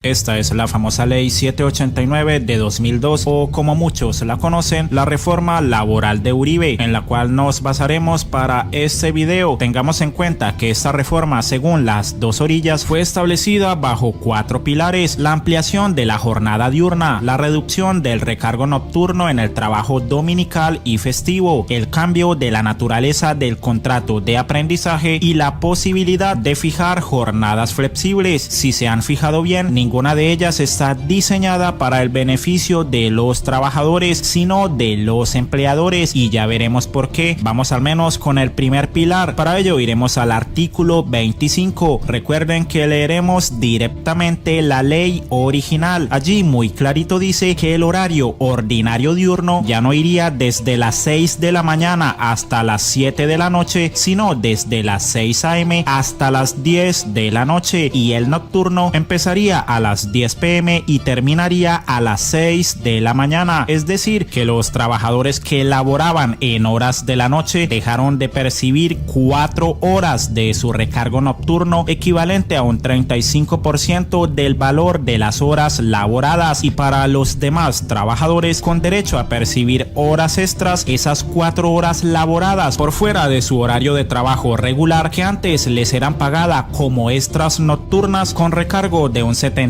Esta es la famosa Ley 789 de 2002 o como muchos la conocen, la reforma laboral de Uribe, en la cual nos basaremos para este video. Tengamos en cuenta que esta reforma, según las dos orillas, fue establecida bajo 4 pilares: la ampliación de la jornada diurna, la reducción del recargo nocturno en el trabajo dominical y festivo, el cambio de la naturaleza del contrato de aprendizaje y la posibilidad de fijar jornadas flexibles. Si se han fijado bien, ninguna de ellas está diseñada para el beneficio de los trabajadores, sino de los empleadores, y ya veremos por qué. Vamos al menos con el primer pilar. Para ello iremos al artículo 25. Recuerden que leeremos directamente la ley original. Allí muy clarito dice que el horario ordinario diurno ya no iría desde las 6 de la mañana hasta las 7 de la noche, sino desde las 6 a.m. hasta las 10 de la noche, y el nocturno empezaría a las 10 p.m. y terminaría a las 6 de la mañana. Es decir, que los trabajadores que laboraban en horas de la noche dejaron de percibir 4 horas de su recargo nocturno, equivalente a un 35% del valor de las horas laboradas, y para los demás trabajadores con derecho a percibir horas extras, esas 4 horas laboradas por fuera de su horario de trabajo regular, que antes les eran pagadas como extras nocturnas con recargo de un 75%,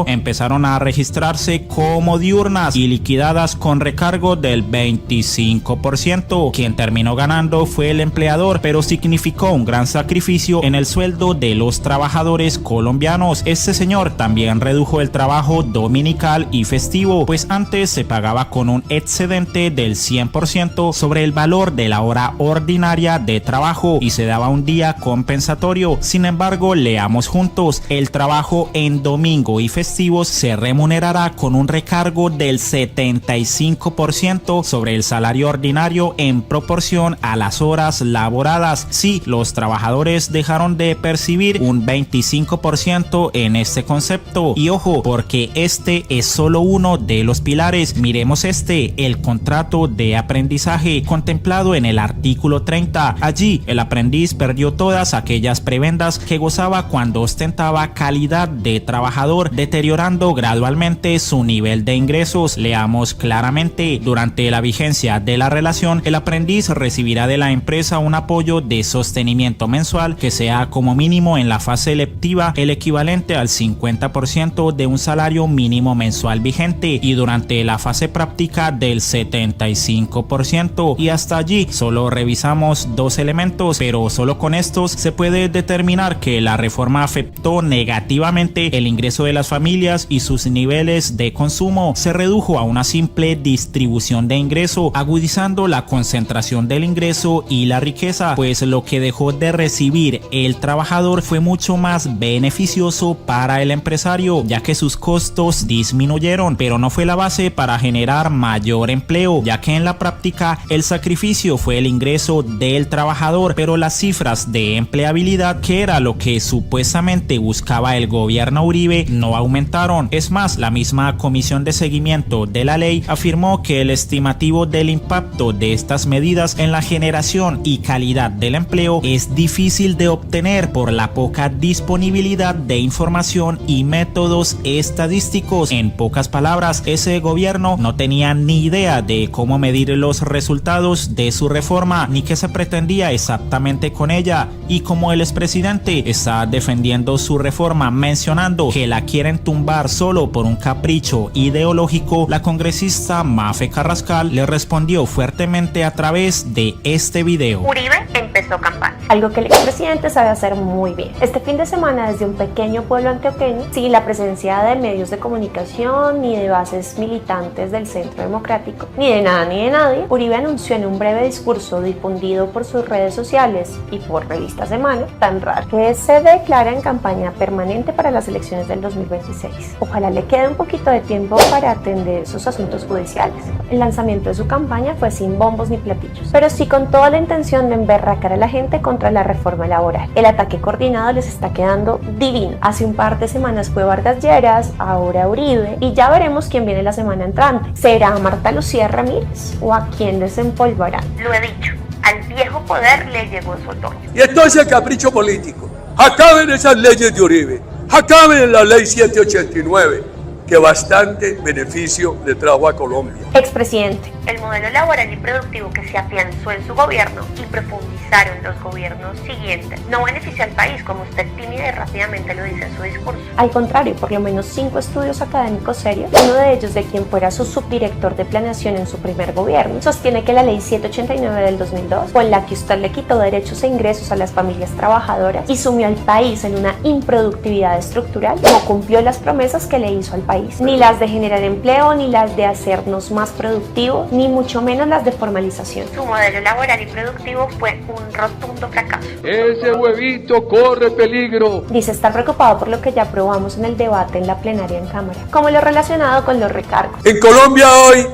empezaron a registrarse como diurnas y liquidadas con recargo del 25%. Quien terminó ganando fue el empleador, pero significó un gran sacrificio en el sueldo de los trabajadores colombianos. Este señor también redujo el trabajo dominical y festivo, pues antes se pagaba con un excedente del 100% sobre el valor de la hora ordinaria de trabajo y se daba un día compensatorio. Sin embargo, leamos juntos: el trabajo en domingo y festivos se remunerará con un recargo del 75% sobre el salario ordinario en proporción a las horas laboradas. Sí, los trabajadores dejaron de percibir un 25% en este concepto. Y ojo, porque este es solo uno de los pilares. Miremos el contrato de aprendizaje contemplado en el artículo 30. Allí el aprendiz perdió todas aquellas prebendas que gozaba cuando ostentaba calidad de trabajador, deteriorando gradualmente su nivel de ingresos. Leamos claramente: durante la vigencia de la relación, el aprendiz recibirá de la empresa un apoyo de sostenimiento mensual que sea como mínimo en la fase lectiva el equivalente al 50% de un salario mínimo mensual vigente, y durante la fase práctica del 75%. Y hasta allí solo revisamos 2 elementos, pero solo con estos se puede determinar que la reforma afectó negativamente el ingreso de las familias y sus niveles de consumo. Se redujo a una simple distribución de ingreso, agudizando la concentración del ingreso y la riqueza, pues lo que dejó de recibir el trabajador fue mucho más beneficioso para el empresario, ya que sus costos disminuyeron, pero no fue la base para generar mayor empleo, ya que en la práctica el sacrificio fue el ingreso del trabajador, pero las cifras de empleabilidad, que era lo que supuestamente buscaba el gobierno Uribe, no aumentaron. Es más, la misma Comisión de Seguimiento de la Ley afirmó que el estimativo del impacto de estas medidas en la generación y calidad del empleo es difícil de obtener por la poca disponibilidad de información y métodos estadísticos. En pocas palabras, ese gobierno no tenía ni idea de cómo medir los resultados de su reforma, ni qué se pretendía exactamente con ella. Y como el expresidente está defendiendo su reforma mencionando que la quieren tumbar solo por un capricho ideológico, la congresista Mafe Carrascal le respondió fuertemente a través de este video. Uribe empezó campaña, algo que el expresidente sabe hacer muy bien. Este fin de semana, desde un pequeño pueblo antioqueño, sin la presencia de medios de comunicación ni de bases militantes del Centro Democrático, ni de nada ni de nadie, Uribe anunció en un breve discurso difundido por sus redes sociales y por Revista Semana, tan raro, que se declara en campaña permanente para las elecciones del 2026. Ojalá le quede un poquito de tiempo para atender sus asuntos judiciales. El lanzamiento de su campaña fue sin bombos ni platillos, pero sí con toda la intención de emberracar a la gente contra la reforma laboral. El ataque coordinado les está quedando divino. Hace un par de semanas fue Vargas Lleras, ahora Uribe, y ya veremos quién viene la semana entrante. ¿Será Marta Lucía Ramírez o a quién desempolvarán? Lo he dicho, al viejo poder le llegó su otoño. Y entonces el capricho político. Acaben esas leyes de Uribe. Acaben la ley 789, que bastante beneficio le trajo a Colombia. Expresidente, el modelo laboral y productivo que se afianzó en su gobierno y profundizaron los gobiernos siguientes no benefició al país, como usted tímida y rápidamente lo dice en su discurso. Al contrario, por lo menos 5 estudios académicos serios, uno de ellos de quien fuera su subdirector de planeación en su primer gobierno, sostiene que la ley 789 del 2002, con la que usted le quitó derechos e ingresos a las familias trabajadoras y sumió al país en una improductividad estructural, no cumplió las promesas que le hizo al país, ni las de generar empleo, ni las de hacernos más productivos, ni mucho menos las de formalización. Su modelo laboral y productivo fue un rotundo fracaso. Ese huevito corre peligro. Dice estar preocupado por lo que ya aprobamos en el debate en la plenaria en Cámara, como lo relacionado con los recargos. En Colombia hoy,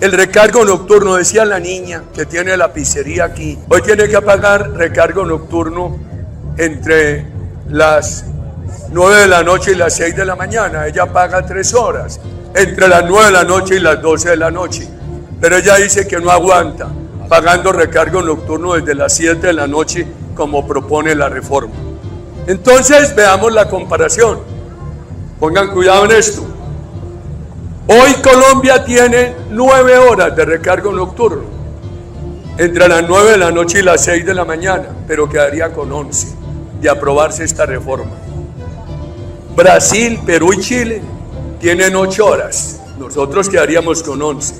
el recargo nocturno, decía la niña que tiene la pizzería aquí, hoy tiene que pagar recargo nocturno entre las 9 de la noche y las 6 de la mañana. Ella paga 3 horas, entre las 9 de la noche y las 12 de la noche. Pero ella dice que no aguanta pagando recargo nocturno desde las 7 de la noche, como propone la reforma. Entonces, veamos la comparación. Pongan cuidado en esto. Hoy Colombia tiene 9 horas de recargo nocturno, entre las 9 de la noche y las 6 de la mañana, pero quedaría con 11 de aprobarse esta reforma. Brasil, Perú y Chile tienen 8 horas, nosotros quedaríamos con 11.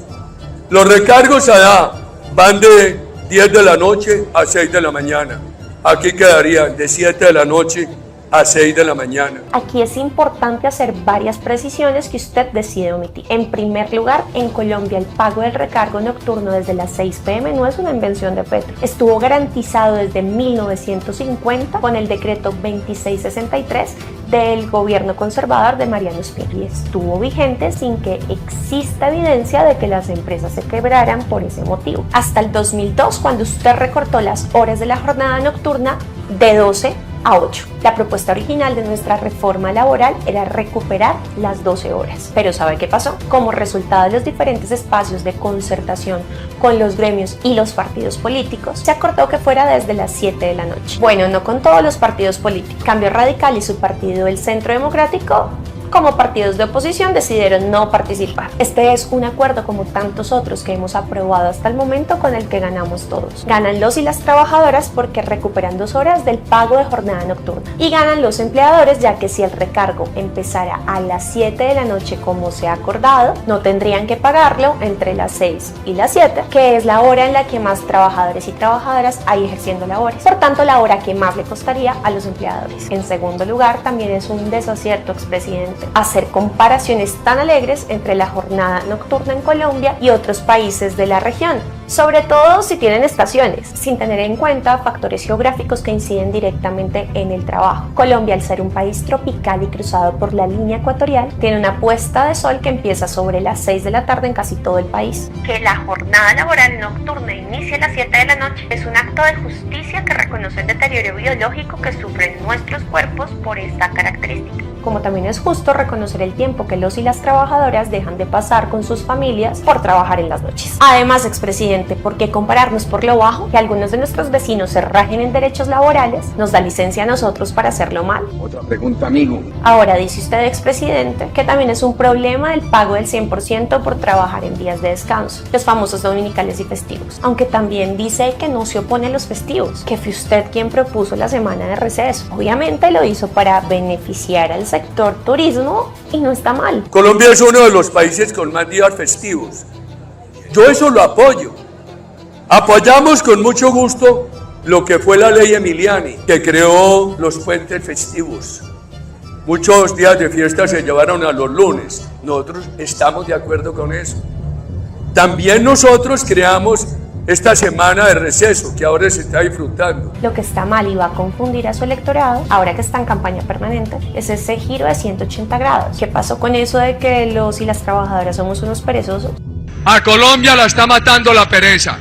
Los recargos allá van de 10 de la noche a 6 de la mañana. Aquí quedarían de 7 de la noche a 6 de la mañana. Aquí es importante hacer varias precisiones que usted decide omitir. En primer lugar, en Colombia el pago del recargo nocturno desde las 6 p.m. no es una invención de Petro. Estuvo garantizado desde 1950 con el decreto 2663 del gobierno conservador de Mariano Espino y estuvo vigente sin que exista evidencia de que las empresas se quebraran por ese motivo. Hasta el 2002, cuando usted recortó las horas de la jornada nocturna de 12 a 8. La propuesta original de nuestra reforma laboral era recuperar las 12 horas. Pero ¿sabe qué pasó? Como resultado de los diferentes espacios de concertación con los gremios y los partidos políticos, se acordó que fuera desde las 7 de la noche. Bueno, no con todos los partidos políticos. Cambio Radical y su partido, el Centro Democrático, como partidos de oposición, decidieron no participar. Este es un acuerdo como tantos otros que hemos aprobado hasta el momento, con el que ganamos todos. Ganan los y las trabajadoras porque recuperan 2 horas del pago de jornada nocturna. Y ganan los empleadores, ya que si el recargo empezara a las 7 de la noche como se ha acordado, no tendrían que pagarlo entre las 6 y las 7, que es la hora en la que más trabajadores y trabajadoras hay ejerciendo labores. Por tanto, la hora que más le costaría a los empleadores. En segundo lugar, también es un desacierto, expresidente, hacer comparaciones tan alegres entre la jornada nocturna en Colombia y otros países de la región, sobre todo si tienen estaciones, sin tener en cuenta factores geográficos que inciden directamente en el trabajo. Colombia, al ser un país tropical y cruzado por la línea ecuatorial, tiene una puesta de sol que empieza sobre las 6 de la tarde en casi todo el país. Que la jornada laboral nocturna inicie a las 7 de la noche es un acto de justicia que reconoce el deterioro biológico que sufren nuestros cuerpos por esta característica. Como también es justo reconocer el tiempo que los y las trabajadoras dejan de pasar con sus familias por trabajar en las noches. Además, expresidente, ¿por qué compararnos por lo bajo? Que algunos de nuestros vecinos se rajen en derechos laborales nos da licencia a nosotros para hacerlo mal. Otra pregunta, amigo. Ahora dice usted, expresidente, que también es un problema el pago del 100% por trabajar en días de descanso, los famosos dominicales y festivos. Aunque también dice que no se opone a los festivos, que fue usted quien propuso la semana de receso. Obviamente lo hizo para beneficiar al sector turismo y no está mal. Colombia es uno de los países con más días festivos. Yo eso lo apoyo. Apoyamos con mucho gusto lo que fue la ley Emiliani, que creó los puentes festivos. Muchos días de fiesta se llevaron a los lunes. Nosotros estamos de acuerdo con eso. También nosotros creamos esta semana de receso que ahora se está disfrutando. Lo que está mal y va a confundir a su electorado, ahora que está en campaña permanente, es ese giro de 180 grados. ¿Qué pasó con eso de que los y las trabajadoras somos unos perezosos? A Colombia la está matando la pereza.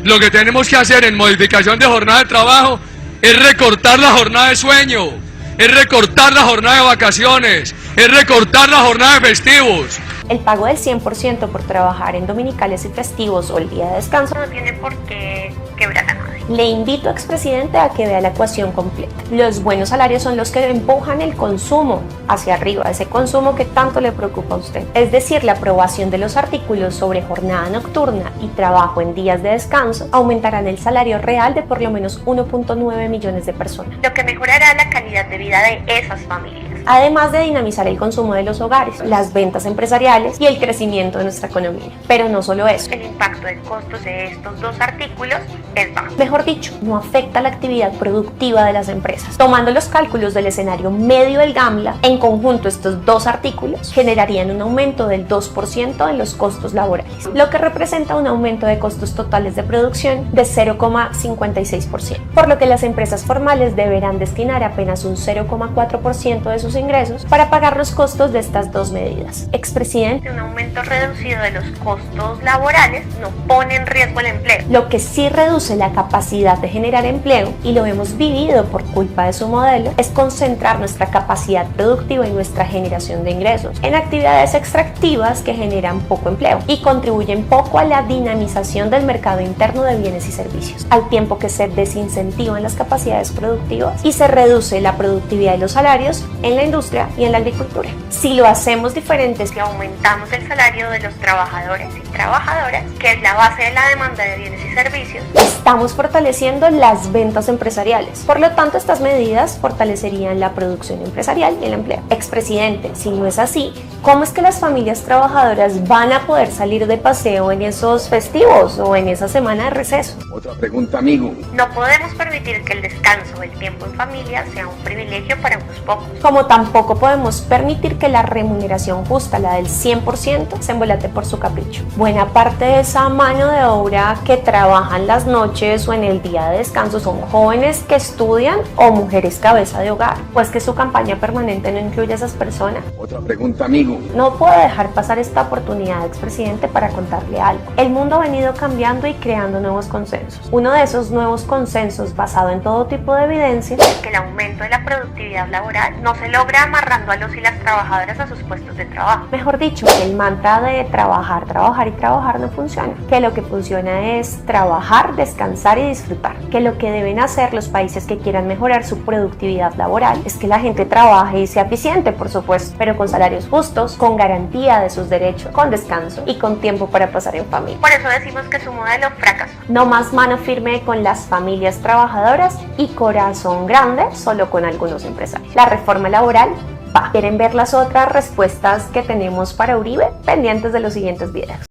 Lo que tenemos que hacer en modificación de jornada de trabajo es recortar la jornada de sueño, es recortar la jornada de vacaciones, es recortar la jornada de festivos. El pago del 100% por trabajar en dominicales y festivos o el día de descanso no tiene por qué quebrar a nadie. Le invito, expresidente, a que vea la ecuación completa. Los buenos salarios son los que empujan el consumo hacia arriba, ese consumo que tanto le preocupa a usted. Es decir, la aprobación de los artículos sobre jornada nocturna y trabajo en días de descanso aumentarán el salario real de por lo menos 1.9 millones de personas, lo que mejorará la calidad de vida de esas familias, además de dinamizar el consumo de los hogares, las ventas empresariales y el crecimiento de nuestra economía. Pero no solo eso, el impacto de costos de estos dos artículos es bajo. Mejor dicho, no afecta la actividad productiva de las empresas. Tomando los cálculos del escenario medio del GAMLA, en conjunto estos dos artículos generarían un aumento del 2% en los costos laborales, lo que representa un aumento de costos totales de producción de 0,56%, por lo que las empresas formales deberán destinar apenas un 0,4% de sus ingresos para pagar los costos de estas dos medidas. Expresidente, un aumento reducido de los costos laborales no pone en riesgo el empleo. Lo que sí reduce la capacidad de generar empleo, y lo hemos vivido por culpa de su modelo, es concentrar nuestra capacidad productiva y nuestra generación de ingresos en actividades extractivas que generan poco empleo y contribuyen poco a la dinamización del mercado interno de bienes y servicios, al tiempo que se desincentivan las capacidades productivas y se reduce la productividad y los salarios en la industria y en la agricultura. Si lo hacemos diferente, si aumentamos el salario de los trabajadores y trabajadoras, que es la base de la demanda de bienes y servicios, estamos fortaleciendo las ventas empresariales. Por lo tanto, estas medidas fortalecerían la producción empresarial y el empleo. Expresidente, si no es así, ¿cómo es que las familias trabajadoras van a poder salir de paseo en esos festivos o en esa semana de receso? Otra pregunta, amigo. No podemos permitir que el descanso o el tiempo en familia sea un privilegio para unos pocos, como tampoco podemos permitir que la remuneración justa, la del 100%, se embolate por su capricho. Buena parte de esa mano de obra que trabajan las noches o en el día de descanso son jóvenes que estudian o mujeres cabeza de hogar, pues que su campaña permanente no incluye a esas personas. Otra pregunta, amigo. No puedo dejar pasar esta oportunidad, expresidente, para contarle algo. El mundo ha venido cambiando y creando nuevos consensos. Uno de esos nuevos consensos, basado en todo tipo de evidencia, es que el aumento de la productividad laboral no se logra amarrando a los y las trabajadoras a sus puestos de trabajo. Mejor dicho, que el mantra de trabajar, trabajar y trabajar no funciona. Que lo que funciona es trabajar, descansar y disfrutar. Que lo que deben hacer los países que quieran mejorar su productividad laboral es que la gente trabaje y sea eficiente, por supuesto, pero con salarios justos, con garantía de sus derechos, con descanso y con tiempo para pasar en familia. Por eso decimos que su modelo fracasó. No más mano firme con las familias trabajadoras y corazón grande solo con algunos empresarios. La reforma laboral va. ¿Quieren ver las otras respuestas que tenemos para Uribe? Pendientes de los siguientes videos.